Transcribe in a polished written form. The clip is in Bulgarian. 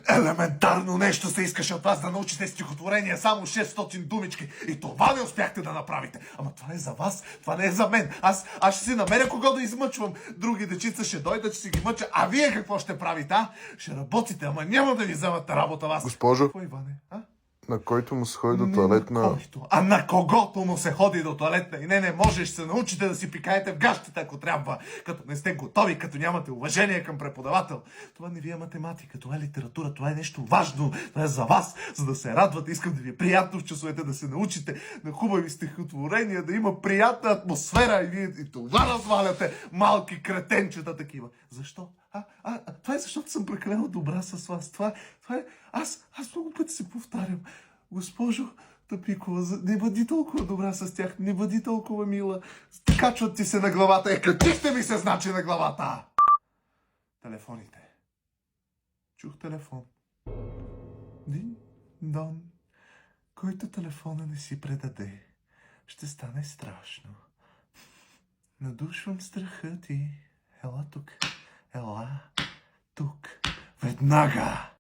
Елементарно нещо се искаше от вас да научите стихотворение, само 600 думички. И това не успяхте да направите. Ама това е за вас, това не е за мен. Аз ще си намеря кого да измъчвам. Други дечица ще дойдат, ще си ги мъча. А вие какво ще правите, а? Ще работите, ама няма да ви вземат на работа вас. Госпожо, Какво, Иване, а? на който му се ходи до туалетна... А на когото му се ходи до туалетна. И не можеш се научите да си пикаете в гащите, ако трябва. Като не сте готови, като нямате уважение към преподавател. Това не ви е математика, това е литература, това е нещо важно. Това е за вас, за да се радвате. Искам да ви е приятно в часовете, да се научите на хубави стихотворения, да има приятна атмосфера. И вие и това разваляте, малки кретенчета такива. Защо? Това е защото съм прекалено добра с вас. Това е... Аз много пъти се повтарям. Госпожо Тъпикова, не бъди толкова добра с тях, не бъди толкова мила. Качват ти се на главата. Качихте ми се, значи, на главата! Телефоните. Чух телефон. Дин, дон. Който телефона не си предаде, ще стане страшно. Надушвам страха ти. Ела тук. Ела тук. Веднага!